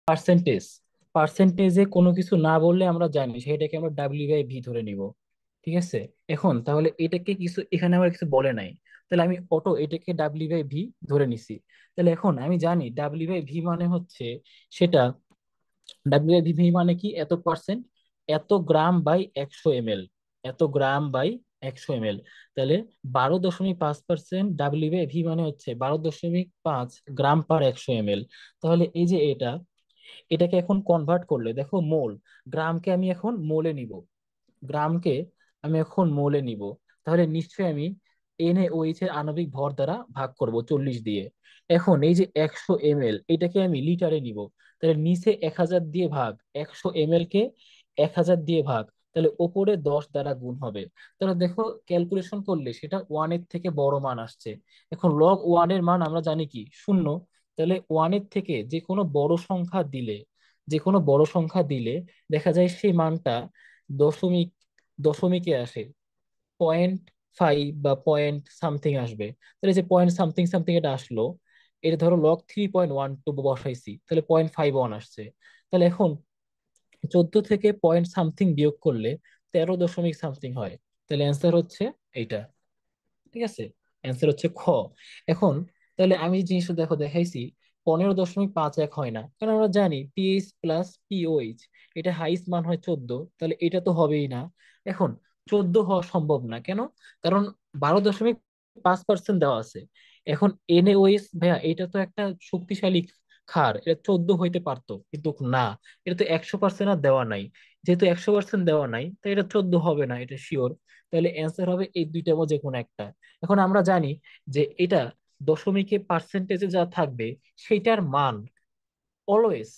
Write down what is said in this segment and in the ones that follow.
Percentage, পার্সেন্টেজে কোনো কিছু না বললে আমরা জানি সেটাকে আমরা ডাব্লিউ/ভি ধরে নিব। ঠিক আছে। এখন তাহলে এটাকে কিছু এখানে আমার কিছু বলে নাই, তাহলে আমি অটো এটাকে ডাব্লিউ/ভি ধরে নিছি। তাহলে এখন আমি জানি ডাব্লিউ/ভি মানে হচ্ছে সেটা, ডাব্লিউ/ভি মানে কি, এত পার্সেন্ট, এত গ্রাম বাই 100 ml, এত গ্রাম বাই 100 ml। তাহলে 12.5% ডাব্লিউ/ভি মানে হচ্ছে 12.5 গ্রাম পার 100 ml। তাহলে এই যে এটা, এটাকে এখন কনভার্ট করলে দেখো মোল, গ্রামকে আমি এখন মোলে নিব, গ্রামকে আমি এখন মোলে নিব। তাহলে নিশ্চয়ই আমি NaOH এর আণবিক ভর দ্বারা ভাগ করব 40 দিয়ে। এখন এই যে 100 ml এটাকে আমি লিটারে নিব, তাহলে নিচে 1000 দিয়ে ভাগ, 100 ml কে 1000 দিয়ে ভাগ, তাহলে ওপরে 10 দ্বারা গুণ হবে। তাহলে দেখো ক্যালকুলেশন করলে সেটা ওয়ানের থেকে বড় মান আসছে। এখন লগ ওয়ানের মান আমরা জানি কি, শূন্য। তাহলে ওয়ানের থেকে যে কোনো বড় সংখ্যা দিলে দেখা যায় সেই মানটা দশমিক দশমিকে আসে, 0.5 বা পয়েন্ট সামথিং আসবে। তাহলে যে পয়েন্ট সামথিং সামথিং এটা আসলো, এটা ধরো log 3.12 বসাইছি, তাহলে 0.51 আসছে। তাহলে এখন 14 থেকে পয়েন্ট সামথিং বিয়োগ করলে 13 দশমিক সামথিং হয়। তাহলে অ্যান্সার হচ্ছে এইটা। ঠিক আছে, অ্যান্সার হচ্ছে খ। এখন তাহলে আমি যে জিনিসটা দেখো দেখাইছি, 15.51 হয় না, কারণ আমরা জানি পিএইচ প্লাস পিওএইচ, এটা হাইস্ট মান হয় 14, তাহলে এটা তো হবেই না। এখন 14 হওয়া সম্ভব না কেন, কারণ 12.5% দেওয়া আছে। এখন NaOH ভাইয়া এটা তো একটা শক্তিশালী ক্ষার, এটা 14 হইতে পারতো কিন্তু না, এটা তো 100% আর দেওয়া নাই। যেহেতু 100% দেওয়া নাই তাই এটা 14 হবে না, এটা শিওর। তাহলে অ্যান্সার হবে এই দুইটার মধ্যে কোনো একটা। এখন আমরা জানি যে এটা দশমিকে পার্সেন্টেজে যা থাকবে সেটার মান অলওয়েজ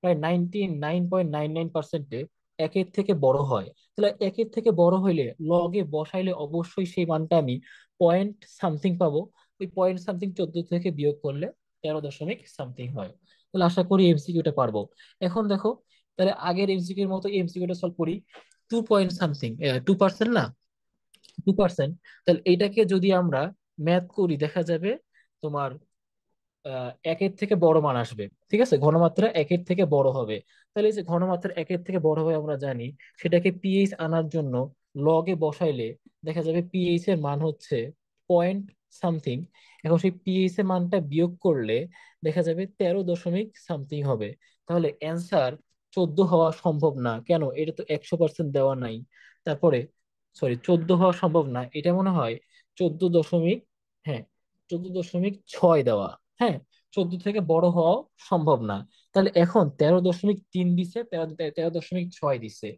প্রায় 99.99%-এ একের থেকে বড় হয়। তাহলে একের থেকে বড় হইলে লগে বসাইলে অবশ্যই সেই মানটা আমি পয়েন্ট সামথিং পাবো। ওই পয়েন্ট সামথিং 14 থেকে বিয়োগ করলে 13 দশমিক সামথিং হয়। তাহলে আশা করি এমসিকিউটা পারবো। এখন দেখো, তাহলে আগের এমসিকিউর মতো এমসিকিউটা সলভ করি। 2 পয়েন্ট সামথিং, 2% না, 2%। তাহলে এইটাকে যদি আমরা ম্যাথ করি দেখা যাবে তোমার একের থেকে বড় মান আসবে। ঠিক আছে, ঘনমাত্রা একের থেকে বড় হবে। তাহলে এই যে ঘনমাত্রা একের থেকে বড় হবে আমরা জানি, সেটাকে পিএইচ আনার জন্য লগে বসাইলে দেখা যাবে পিএইচ এর মান হচ্ছে পয়েন্ট সামথিং। এখন সেই পিএইচ এর মানটা বিয়োগ করলে দেখা যাবে 13 দশমিক সামথিং হবে। তাহলে অ্যান্সার 14 হওয়া সম্ভব না, কেন, এটা তো 100% দেওয়া নাই। তারপরে সরি, 14 হওয়া সম্ভব না, এটা মনে হয় 14 দশমিক, হ্যাঁ, 14.6 দেওয়া। হ্যাঁ, 14 থেকে বড় হওয়া সম্ভব না। তাহলে এখন 13.3 দিছে, 13.6 দিছে।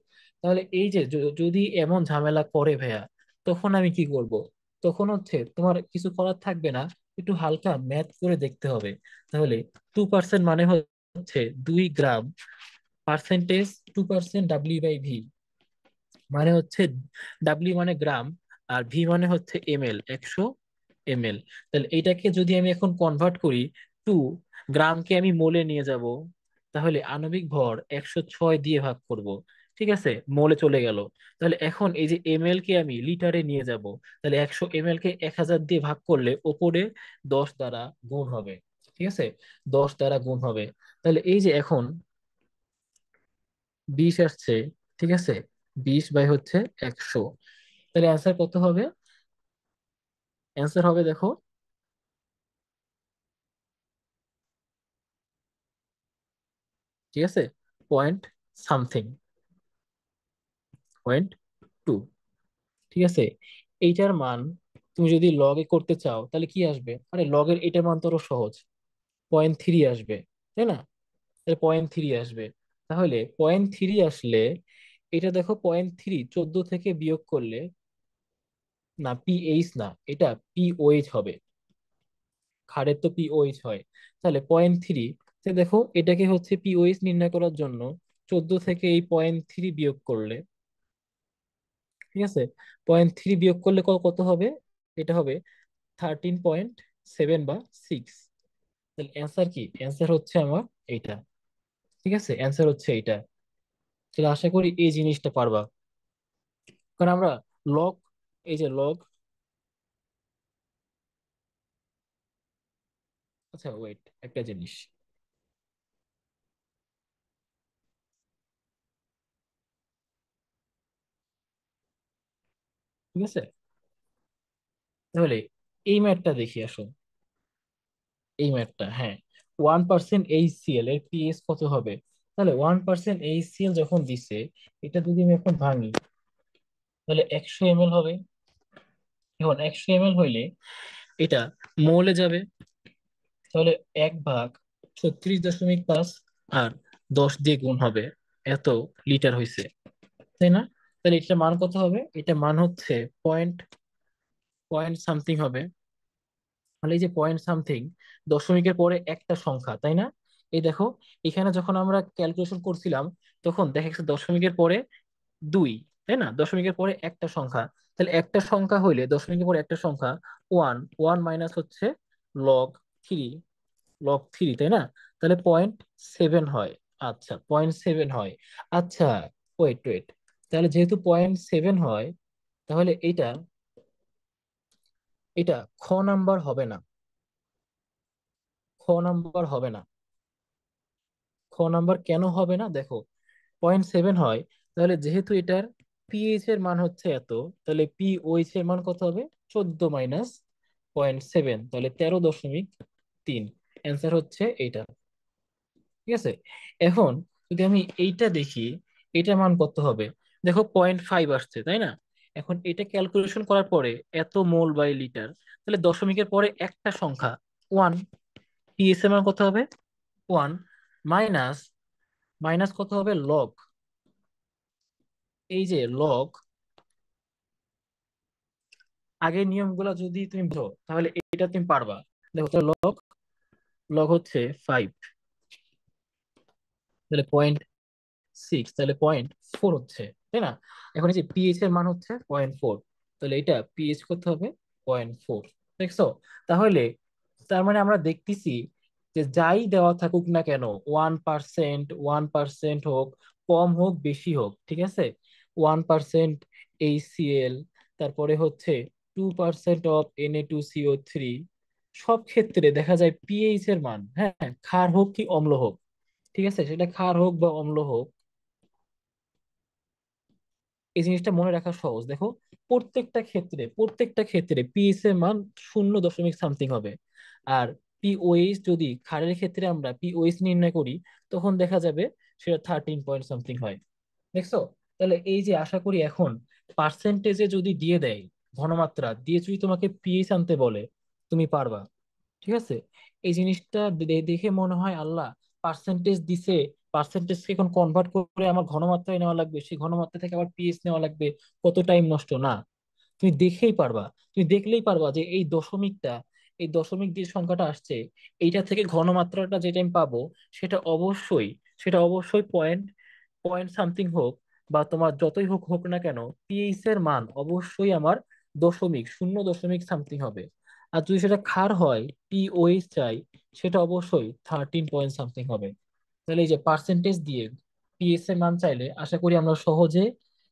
তাহলে এই যে যদি এমন ঝামেলা করে ভাইয়া, তখন আমি কি করব? তখন হচ্ছে তোমার কিছু করার থাকবে না, একটু হালকা ম্যাথ করে দেখতে হবে। তাহলে 2% মানে হচ্ছে 2 গ্রাম, পার্সেন্টেজ 2% W/V মানে হচ্ছে, ডাব্লিউ মানে গ্রাম, আর ভি মানে হচ্ছে ml, 100 ml। তাহলে এইটাকে যদি আমি এখন কনভার্ট করি, 2 গ্রামকে আমি মোলে নিয়ে যাব, তাহলে আণবিক ভর 106 দিয়ে ভাগ করব। ঠিক আছে, মোলে চলে গেল। তাহলে এখন এই যে ml কে আমি লিটারে নিয়ে যাব, তাহলে 100 ml কে 1000 দিয়ে ভাগ করলে ওপরে 10 দ্বারা গুণ হবে। ঠিক আছে, 10 দ্বারা গুণ হবে। তাহলে এই যে এখন 20 আসছে। ঠিক আছে, 20 বাই হচ্ছে 100। তাহলে অ্যান্সার কত হবে? অ্যান্সার হবে দেখো, ঠিক আছে, পয়েন্ট সামথিং, 0.2। ঠিক আছে, এইটার মান তুমি যদি লগে করতে চাও তাহলে কি আসবে, আরে লগের এটার মান তো আরো সহজ, 0.3 আসবে, তাই না? তাহলে 0.3 আসবে। তাহলে 0.3 আসলে এটা দেখো, 0.3 14 থেকে বিয়োগ করলে, না পিএইচ না, এটা পিওএইচ হবে, ক্ষারের তো পিওএইচ হয়। তাহলে 0.3, দেখো এটাকে হচ্ছে পিওএইচ নির্ণয় করার জন্য 14 থেকে এই 0.3 বিয়োগ করলে, ঠিক আছে, 0.3 বিয়োগ করলে কত হবে? এটা হবে 13.7 বা 6। তাহলে অ্যান্সার কি? অ্যান্সার হচ্ছে আমার এইটা। ঠিক আছে, অ্যান্সার হচ্ছে এইটা। তাহলে আশা করি এই জিনিসটা পারবা, কারণ আমরা লগ, এই যে লগ, আচ্ছা ওয়েট, একটা জিনিস, ঠিক আছে? তাহলে এই ম্যাথটা দেখি আসো। এই ম্যাথটা, হ্যাঁ, 1% HCl এর পিএইচ কত হবে? তাহলে 1% HCl যখন দিছে, এটা যদি আমি এখন ভাঙি, তাহলে 100 ml হবে। এখন 100 ml হইলে এটা মোলে যাবে। তাহলে 1/36.5, আর 10 দিয়ে গুণ হবে, এত লিটার হইছে, তাই না? তাহলে এটা মান কত হবে? এটা মান হচ্ছে পয়েন্ট পয়েন্ট সামথিং হবে। তাহলে এই যে পয়েন্ট সামথিং, দশমিকের পরে একটা সংখ্যা, তাই না? এই দেখো, এখানে যখন আমরা ক্যালকুলেশন করছিলাম, তখন দেখা গেছে দশমিকের পরে দুই, তাই না? দশমিকের পরে একটা সংখ্যা। তাহলে একটা সংখ্যা হইলে, দশমিকের পরে একটা সংখ্যা, ওয়ান, ওয়ান মাইনাস হচ্ছে লগ থ্রি, লগ থ্রি, তাই না? তাহলে 0.7 হয়। আচ্ছা, 0.7 হয়। আচ্ছা, ওয়েট ওয়েট, তাহলে যেহেতু 0.7 হয়, তাহলে এটা এটা খ নাম্বার হবে না। খ নাম্বার হবে না। খ নাম্বার কেন হবে না দেখো, 0.7 হয়, তাহলে যেহেতু এটার পিএইচ এর মান হচ্ছে এত, তাহলে পিওইচ এর মান কত হবে? 14 - 0.7, তাহলে 13.3। অ্যান্সার হচ্ছে এইটা। ঠিক আছে? এখন যদি আমি এইটা দেখি, এটার মান কত হবে? দেখো 0.5 আসছে, তাই না? এখন এটা ক্যালকুলেশন করার পরে এত মোল বাই লিটার, তাহলে দশমিকের পরে একটা সংখ্যা, ওয়ান, পিএস এর মান কত হবে? ওয়ান, মাইনাস, মাইনাস কত হবে? লগ, এই যে লগ, আগের নিয়মগুলো যদি তুমি বুঝো তাহলে এটা তুমি পারবা। দেখো, লগ, লগ হচ্ছে 5, তাহলে 0.6, তাহলে 0.4 হচ্ছে, তাই না? এখন এই যে পিএইচ এর মান হচ্ছে 0.4, তাহলে এটা পিএইচ কত হবে? 0.4। দেখছো? তাহলে তার মানে আমরা দেখতেছি যে যাই দেওয়া থাকুক না কেন, 1%, 1% হোক, কম হোক বেশি হোক, ঠিক আছে, 1% HCl, তারপরে হচ্ছে 2% অফ Na2CO3, সব ক্ষেত্রে দেখা যায় পিএইচ এর মান, হ্যাঁ, ক্ষার হোক কি অম্ল হোক, ঠিক আছে, সেটা ক্ষার হোক বা অম্ল হোক, এই জিনিসটা মনে রাখা সহজ। দেখো, প্রত্যেকটা ক্ষেত্রে পিএইচ এর মান 0 দশমিক সামথিং হবে। আর পিওএইচ, যদি ক্ষারের ক্ষেত্রে আমরা পিওএইচ নির্ণয় করি, তখন দেখা যাবে সেটা 13 পয়েন্ট সামথিং হয়। দেখছো? তাহলে এই যে, আশা করি এখন পার্সেন্টেজে যদি দিয়ে দেয়, ঘনমাত্রা দিয়ে যদি তোমাকে পিএইচ আনতে বলে, তুমি পারবা। ঠিক আছে? এই জিনিসটা দেখে মনে হয় আল্লাহ পার্সেন্টেজ দিছে, পার্সেন্টেজকে এখন কনভার্ট করে আমার ঘনমাত্রায় নেওয়া লাগবে, সেই ঘনমাত্রা থেকে আবার পিএইচ নেওয়া লাগবে, কত টাইম নষ্ট না। তুমি দেখেই পারবা, তুমি দেখলেই পারবা যে এই দশমিকটা, এই দশমিক যে সংখ্যাটা আসছে, এইটা থেকে ঘনমাত্রাটা যেটা আমি পাবো, সেটা অবশ্যই, সেটা অবশ্যই পয়েন্ট পয়েন্ট সামথিং হোক, বা তোমার যতই হোক হোক না কেন, পিএইচ এর মান অবশ্যই আমার 0.7 হবে। আর যদি সেটা ক্ষার হয়, পিওএইচ চাই, সেটা অবশ্যই 13 পয়েন্ট সামথিং হবে। তাহলে এই যে পার্সেন্টেজ দিয়ে পিএস এর মান চাইলে, আশা করি আমরা সহজে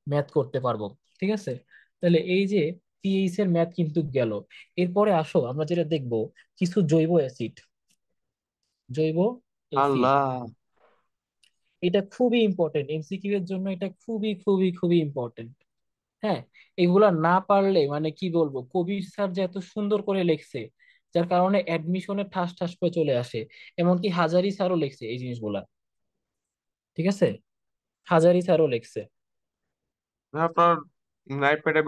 ম্যাথ করতে পারবো। ঠিক আছে? তাহলে এই যে পিএইচ এর ম্যাথ কিন্তু গেল। এরপরে আসো আমরা যেটা দেখবো, কিছু জৈব অ্যাসিড, জৈব অ্যাসিড, আল্লাহ। এটা খুবই ইম্পর্টেন্ট এমসিকিউ এর জন্য, এটা খুবই খুবই খুবই ইম্পর্টেন্ট। হ্যাঁ, এগুলা না পারলে মানে কি বলবো, কবির স্যার যে এত সুন্দর করে লিখছে, যার কারণে অ্যাডমিশনে ঠাস ঠাস করে চলে আসে। এমনকি হাজারি স্যারও লিখছে এই জিনিসগুলা। ঠিক আছে? হাজারি স্যারও লিখছে। আপনার নাইট প্যাডে